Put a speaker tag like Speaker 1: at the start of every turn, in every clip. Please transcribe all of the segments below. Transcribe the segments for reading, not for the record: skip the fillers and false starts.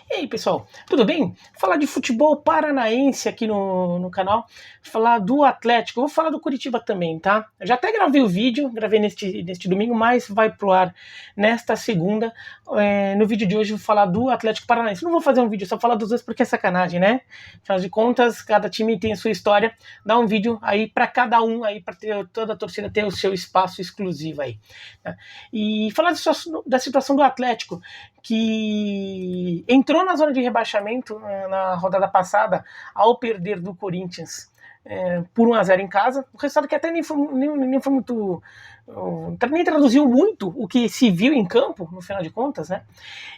Speaker 1: E aí, pessoal, tudo bem? Falar de futebol paranaense aqui no canal, falar do Atlético, vou falar do Curitiba também, tá? Eu já até gravei o vídeo, gravei neste domingo, mas vai pro ar nesta segunda. No vídeo de hoje eu vou falar do Atlético Paranaense. Não vou fazer um vídeo, só falar dos dois porque é sacanagem, né? Afinal de contas, cada time tem a sua história, dá um vídeo aí para cada um, aí para toda a torcida ter o seu espaço exclusivo aí. Tá? E falar da situação do Atlético, que entrou na zona de rebaixamento na rodada passada ao perder do Corinthians por 1-0 em casa. O resultado que até nem foi muito... nem traduziu muito o que se viu em campo, no final de contas, né?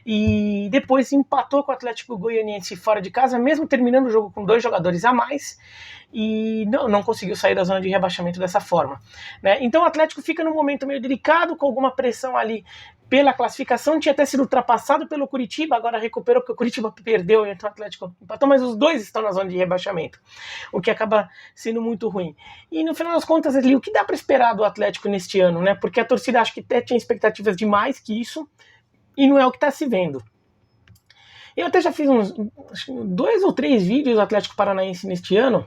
Speaker 1: E depois empatou com o Atlético Goianiense fora de casa, mesmo terminando o jogo com 2 jogadores a mais, e não conseguiu sair da zona de rebaixamento dessa forma, né? Então o Atlético fica num momento meio delicado, com alguma pressão ali pela classificação, tinha até sido ultrapassado pelo Curitiba, agora recuperou porque o Curitiba perdeu e então o Atlético empatou, mas os dois estão na zona de rebaixamento, o que acaba sendo muito ruim. E no final das contas, ali, o que dá para esperar do Atlético neste ano, né? Porque a torcida acho que até tinha expectativas demais que isso, e não é o que está se vendo. Eu até já fiz uns 2 ou 3 vídeos do Atlético Paranaense neste ano,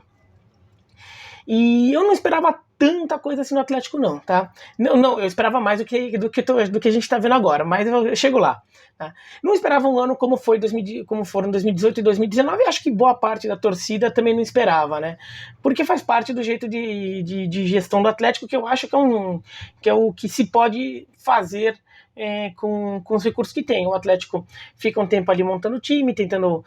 Speaker 1: e eu não esperava tanta coisa assim no Atlético não, tá? Não, eu esperava mais do que a gente tá vendo agora, mas eu chego lá. Tá? Não esperava um ano como foram 2018 e 2019, e acho que boa parte da torcida também não esperava, né? Porque faz parte do jeito de gestão do Atlético, que eu acho que é o que se pode fazer com os recursos que tem. O Atlético fica um tempo ali montando o time, tentando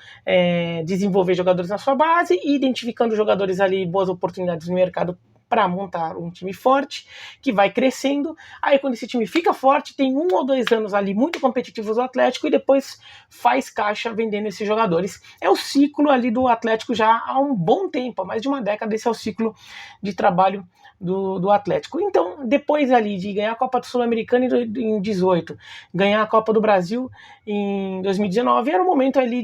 Speaker 1: desenvolver jogadores na sua base e identificando jogadores ali, boas oportunidades no mercado para montar um time forte, que vai crescendo. Aí quando esse time fica forte, tem 1 ou 2 anos ali muito competitivos do Atlético e depois faz caixa vendendo esses jogadores. É o ciclo ali do Atlético já há um bom tempo, há mais de uma década, esse é o ciclo de trabalho do Atlético. Então, depois ali de ganhar a Copa do Sul-Americana em 2018, ganhar a Copa do Brasil em 2019, era o momento ali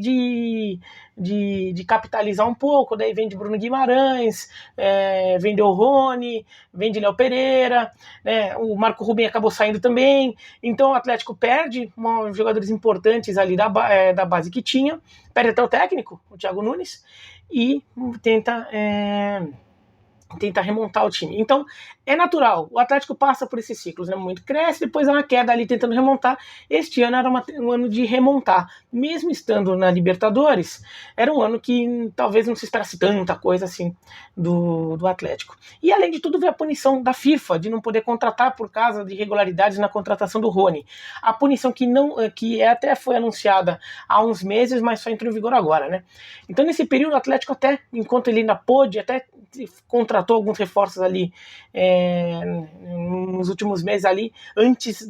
Speaker 1: de capitalizar um pouco, daí vende Bruno Guimarães, vendeu o Rony, vende Léo Pereira, né, o Marco Rubem acabou saindo também, então o Atlético perde jogadores importantes ali da base que tinha, perde até o técnico, o Thiago Nunes, e tenta remontar o time. Então, é natural. O Atlético passa por esses ciclos, né? Muito cresce, depois há uma queda ali tentando remontar. Este ano era um ano de remontar. Mesmo estando na Libertadores, era um ano que talvez não se esperasse tanta coisa assim do Atlético. E, além de tudo, veio a punição da FIFA de não poder contratar por causa de irregularidades na contratação do Rony. A punição que até foi anunciada há uns meses, mas só entrou em vigor agora, né? Então, nesse período, o Atlético até, enquanto ele ainda pôde, até contratou alguns reforços ali nos últimos meses ali, antes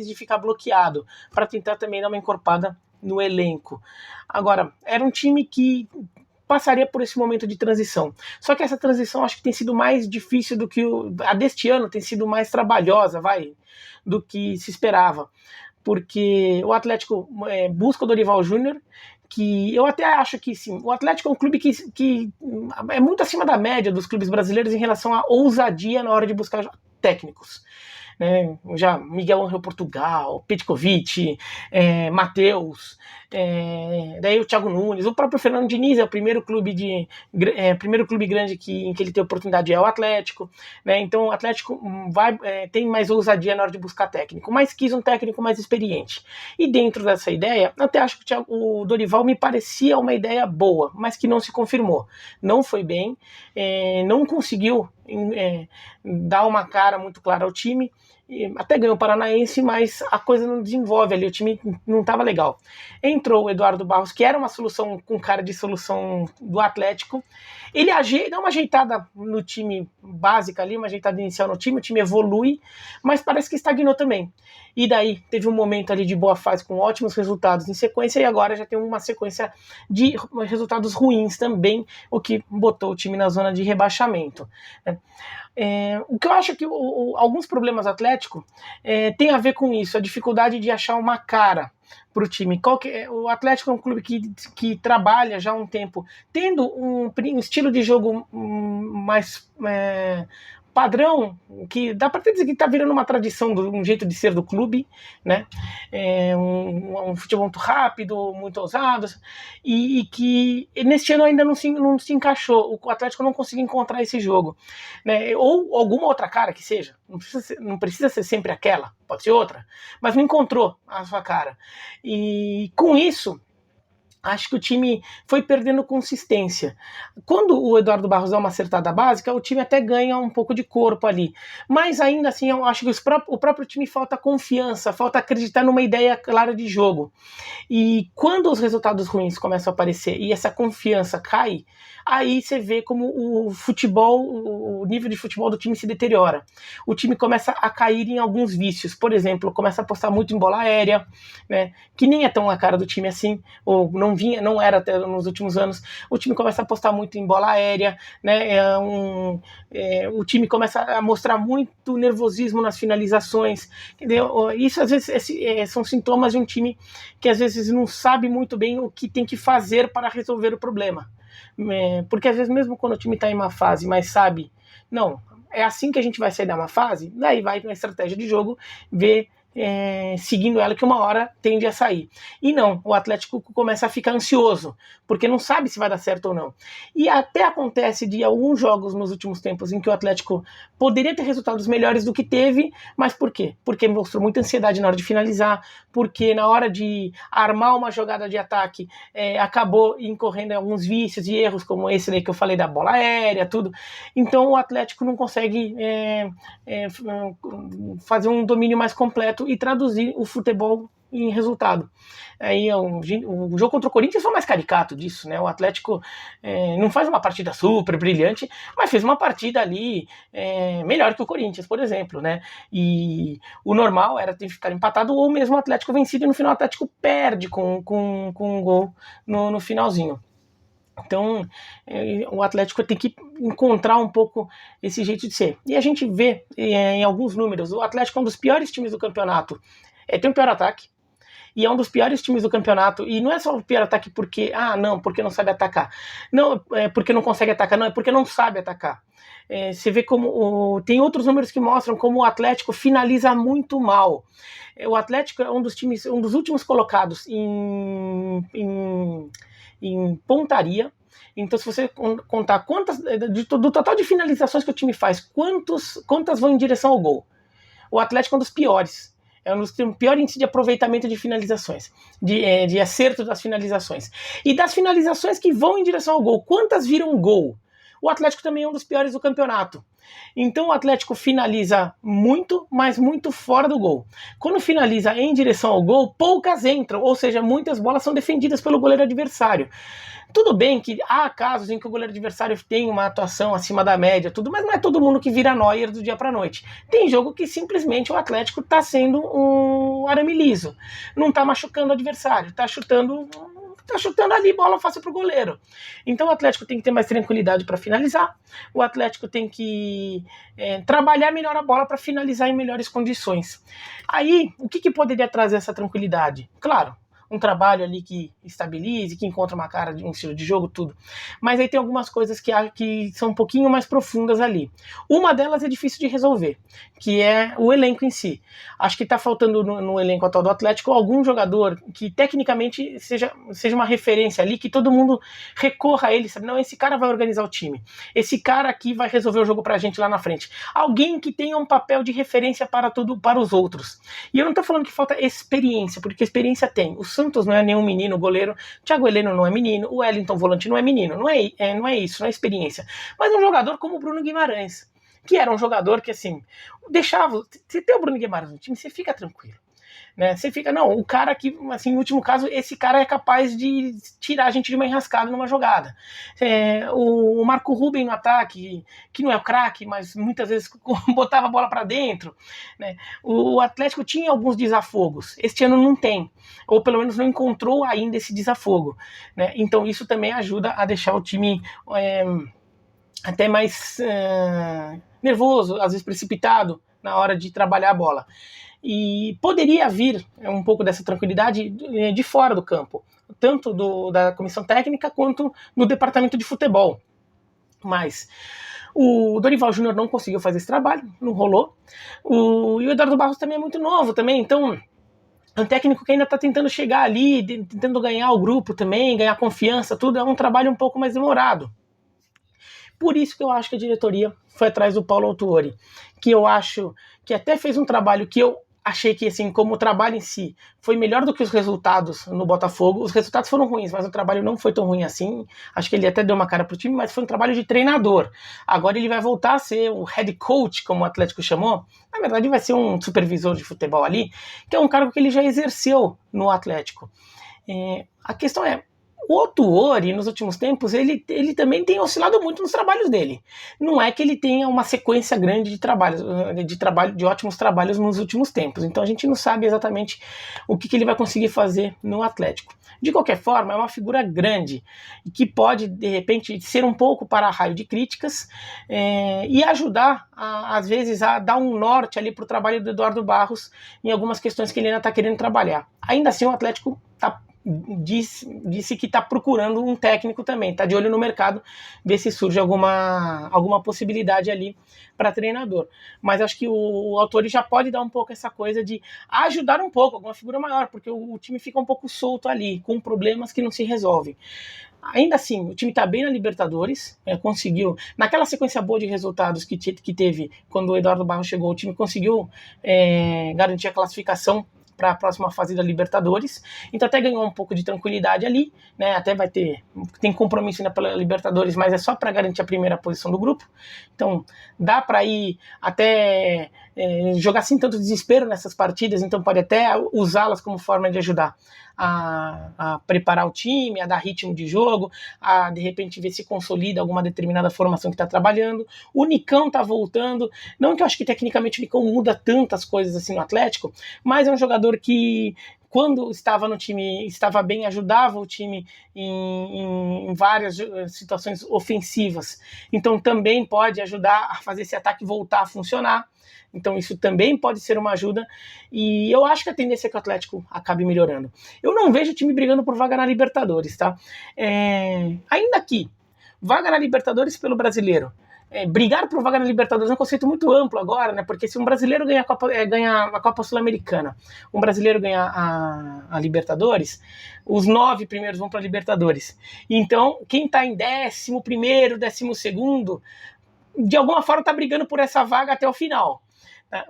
Speaker 1: de ficar bloqueado, para tentar também dar uma encorpada no elenco. Agora, era um time que passaria por esse momento de transição. Só que essa transição acho que tem sido mais difícil do que a deste ano, tem sido mais trabalhosa, do que se esperava. Porque o Atlético busca o Dorival Júnior, que eu até acho que sim, o Atlético é um clube que é muito acima da média dos clubes brasileiros em relação à ousadia na hora de buscar técnicos. Né? Já Miguel Angel Portugal, Petkovic, Matheus, daí o Thiago Nunes, o próprio Fernando Diniz é o primeiro clube grande em que ele tem oportunidade é o Atlético, né? Então o Atlético tem mais ousadia na hora de buscar técnico, mas quis um técnico mais experiente. E dentro dessa ideia, até acho que o Dorival me parecia uma ideia boa, mas que não se confirmou. Não foi bem, não conseguiu dar uma cara muito clara ao time, até ganhou o Paranaense, mas a coisa não desenvolve ali, o time não estava legal. Entrou o Eduardo Barros, que era uma solução com cara de solução do Atlético, ele dá uma ajeitada no time básica ali, uma ajeitada inicial no time, o time evolui, mas parece que estagnou também. E daí teve um momento ali de boa fase com ótimos resultados em sequência, e agora já tem uma sequência de resultados ruins também, o que botou o time na zona de rebaixamento. O que eu acho que alguns problemas do Atlético tem a ver com isso, a dificuldade de achar uma cara para o time. O Atlético é um clube que trabalha já há um tempo, tendo um estilo de jogo mais padrão que dá para dizer que está virando uma tradição, um jeito de ser do clube, né? Um futebol muito rápido, muito ousado, e que neste ano ainda não se encaixou. O Atlético não conseguiu encontrar esse jogo, né? Ou alguma outra cara que seja, não precisa ser sempre aquela, pode ser outra, mas não encontrou a sua cara. E com isso, acho que o time foi perdendo consistência. Quando o Eduardo Barros dá uma acertada básica, o time até ganha um pouco de corpo ali. Mas ainda assim, eu acho que o próprio time falta confiança, falta acreditar numa ideia clara de jogo. E quando os resultados ruins começam a aparecer e essa confiança cai, aí você vê como o nível de futebol do time se deteriora. O time começa a cair em alguns vícios. Por exemplo, começa a apostar muito em bola aérea, né, que nem é tão a cara do time assim, ou não era até nos últimos anos. O time começa a apostar muito em bola aérea, né, o time começa a mostrar muito nervosismo nas finalizações. Entendeu? Isso às vezes são sintomas de um time que às vezes não sabe muito bem o que tem que fazer para resolver o problema. Porque às vezes mesmo quando o time está em uma fase, mas sabe, não, é assim que a gente vai sair da uma fase, daí vai na estratégia de jogo ver seguindo ela que uma hora tende a sair. E não, o Atlético começa a ficar ansioso, porque não sabe se vai dar certo ou não. E até acontece de alguns jogos nos últimos tempos em que o Atlético poderia ter resultados melhores do que teve, mas por quê? Porque mostrou muita ansiedade na hora de finalizar, porque na hora de armar uma jogada de ataque acabou incorrendo em alguns vícios e erros, como esse daí que eu falei da bola aérea, tudo. Então o Atlético não consegue fazer um domínio mais completo e traduzir o futebol em resultado. Aí o jogo contra o Corinthians foi mais caricato disso, né? O Atlético não faz uma partida super brilhante, mas fez uma partida ali melhor que o Corinthians, por exemplo, né? E o normal era ter que ficar empatado ou mesmo o Atlético vencido, e no final o Atlético perde com um gol no finalzinho. Então, o Atlético tem que encontrar um pouco esse jeito de ser. E a gente vê em alguns números, o Atlético é um dos piores times do campeonato. Tem o pior ataque, e é um dos piores times do campeonato. E não é só o pior ataque porque não sabe atacar. Não é porque não consegue atacar, não, é porque não sabe atacar. Você vê como tem outros números que mostram como o Atlético finaliza muito mal. O Atlético é um dos últimos colocados em pontaria. Então, se você contar do total de finalizações que o time faz, quantas vão em direção ao gol? O Atlético é um dos piores. É um dos que tem o pior índice de aproveitamento de finalizações, de acerto das finalizações. E das finalizações que vão em direção ao gol, quantas viram gol? O Atlético também é um dos piores do campeonato. Então o Atlético finaliza muito, mas muito fora do gol. Quando finaliza em direção ao gol, poucas entram, ou seja, muitas bolas são defendidas pelo goleiro adversário. Tudo bem que há casos em que o goleiro adversário tem uma atuação acima da média, tudo, mas não é todo mundo que vira Neuer do dia para a noite. Tem jogo que simplesmente o Atlético está sendo um arame liso. Não está machucando o adversário, está chutando ali, bola fácil pro goleiro. Então o Atlético tem que ter mais tranquilidade para finalizar, o Atlético tem que trabalhar melhor a bola para finalizar em melhores condições. Aí, o que poderia trazer essa tranquilidade? Claro, um trabalho ali que estabilize, que encontre uma cara de um estilo de jogo, tudo. Mas aí tem algumas coisas que são um pouquinho mais profundas ali. Uma delas é difícil de resolver, que é o elenco em si. Acho que está faltando no elenco atual do Atlético algum jogador que tecnicamente seja uma referência ali, que todo mundo recorra a ele, sabe? Não, esse cara vai organizar o time. Esse cara aqui vai resolver o jogo pra gente lá na frente. Alguém que tenha um papel de referência para os outros. E eu não estou falando que falta experiência, porque experiência tem. O Santos não é nenhum menino, goleiro. Thiago Heleno não é menino. O Wellington volante não é menino. Não é isso, não é experiência. Mas um jogador como o Bruno Guimarães, que era um jogador que, assim, deixava... Se tem o Bruno Guimarães no time, você fica tranquilo. Né? Você fica, não, o cara que, assim, no último caso, esse cara é capaz de tirar a gente de uma enrascada numa jogada. O Marco Ruben no ataque, que não é o craque, mas muitas vezes botava a bola para dentro. Né? O Atlético tinha alguns desafogos, este ano não tem, ou pelo menos não encontrou ainda esse desafogo. Né? Então isso também ajuda a deixar o time até mais nervoso, às vezes precipitado na hora de trabalhar a bola. E poderia vir um pouco dessa tranquilidade de fora do campo, tanto da comissão técnica quanto do departamento de futebol. Mas o Dorival Júnior não conseguiu fazer esse trabalho, não rolou. E o Eduardo Barros também é muito novo também, então é um técnico que ainda está tentando chegar ali, tentando ganhar o grupo também, ganhar confiança, tudo. É um trabalho um pouco mais demorado. Por isso que eu acho que a diretoria foi atrás do Paulo Autuori, que eu acho que até fez um trabalho que eu achei que, assim, como o trabalho em si foi melhor do que os resultados no Botafogo. Os resultados foram ruins, mas o trabalho não foi tão ruim assim. Acho que ele até deu uma cara pro time, mas foi um trabalho de treinador. Agora ele vai voltar a ser o head coach, como o Atlético chamou. Na verdade, vai ser um supervisor de futebol ali, que é um cargo que ele já exerceu no Atlético. A questão é, o Autuori, nos últimos tempos, ele também tem oscilado muito nos trabalhos dele. Não é que ele tenha uma sequência grande de trabalhos, de ótimos trabalhos nos últimos tempos. Então a gente não sabe exatamente o que ele vai conseguir fazer no Atlético. De qualquer forma, é uma figura grande e que pode, de repente, ser um pouco para-raio de críticas e ajudar, às vezes, a dar um norte ali para o trabalho do Eduardo Barros em algumas questões que ele ainda está querendo trabalhar. Ainda assim, o Atlético disse que está procurando um técnico também, está de olho no mercado, ver se surge alguma possibilidade ali para treinador. Mas acho que o Autuori já pode dar um pouco essa coisa de ajudar um pouco, alguma figura maior, porque o time fica um pouco solto ali, com problemas que não se resolvem. Ainda assim, o time está bem na Libertadores, conseguiu, naquela sequência boa de resultados que teve quando o Eduardo Barros chegou, o time conseguiu garantir a classificação para a próxima fase da Libertadores, então até ganhou um pouco de tranquilidade ali, né? Até tem compromisso ainda pela Libertadores, mas é só para garantir a primeira posição do grupo, então dá para ir até jogar sem tanto desespero nessas partidas, então pode até usá-las como forma de ajudar a preparar o time, a dar ritmo de jogo, a de repente ver se consolida alguma determinada formação que está trabalhando. O Nicão está voltando, não que eu acho que tecnicamente o Nicão muda tantas coisas assim no Atlético, mas é um jogador que quando estava no time, estava bem, ajudava o time em várias situações ofensivas, então também pode ajudar a fazer esse ataque voltar a funcionar. Então isso também pode ser uma ajuda, e eu acho que a tendência é que o Atlético acabe melhorando. Eu não vejo o time brigando por vaga na Libertadores, tá? Ainda que vaga na Libertadores pelo brasileiro, brigar por vaga na Libertadores é um conceito muito amplo agora, né? Porque se um brasileiro ganha a Copa Sul-Americana, um brasileiro ganha a Libertadores, os 9 primeiros vão para a Libertadores. Então, quem está em 11º, 12º, de alguma forma está brigando por essa vaga até o final.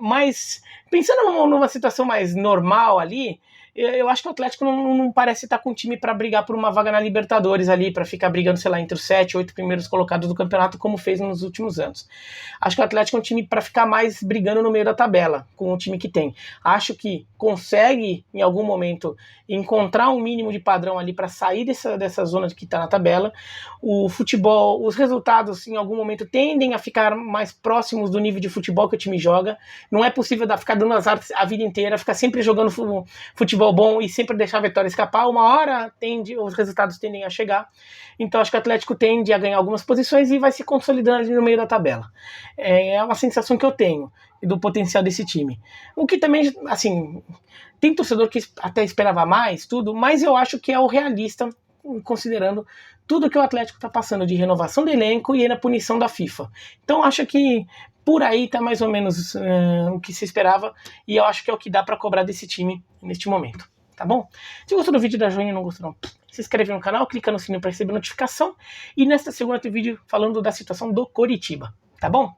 Speaker 1: Mas, pensando numa situação mais normal ali, eu acho que o Atlético não parece estar com um time para brigar por uma vaga na Libertadores ali, para ficar brigando, sei lá, entre os 7, 8 primeiros colocados do campeonato, como fez nos últimos anos. Acho que o Atlético é um time para ficar mais brigando no meio da tabela, com o time que tem. Acho que consegue, em algum momento, encontrar um mínimo de padrão ali para sair dessa zona que está na tabela. O futebol, os resultados, em algum momento, tendem a ficar mais próximos do nível de futebol que o time joga. Não é possível ficar dando azar a vida inteira, ficar sempre jogando futebol bom e sempre deixar a vitória escapar. Uma hora os resultados tendem a chegar. Então acho que o Atlético tende a ganhar algumas posições e vai se consolidando ali no meio da tabela. É uma sensação que eu tenho do potencial desse time. O que também, assim, tem torcedor que até esperava mais, tudo, mas eu acho que é o realista, considerando tudo que o Atlético está passando de renovação do elenco e na punição da FIFA. Então acho que por aí está mais ou menos o que se esperava, e eu acho que é o que dá para cobrar desse time neste momento, tá bom? Se gostou do vídeo, dá joinha, não gostou não, se inscreve no canal, clica no sininho para receber notificação, e nesta segunda tem vídeo falando da situação do Coritiba, tá bom?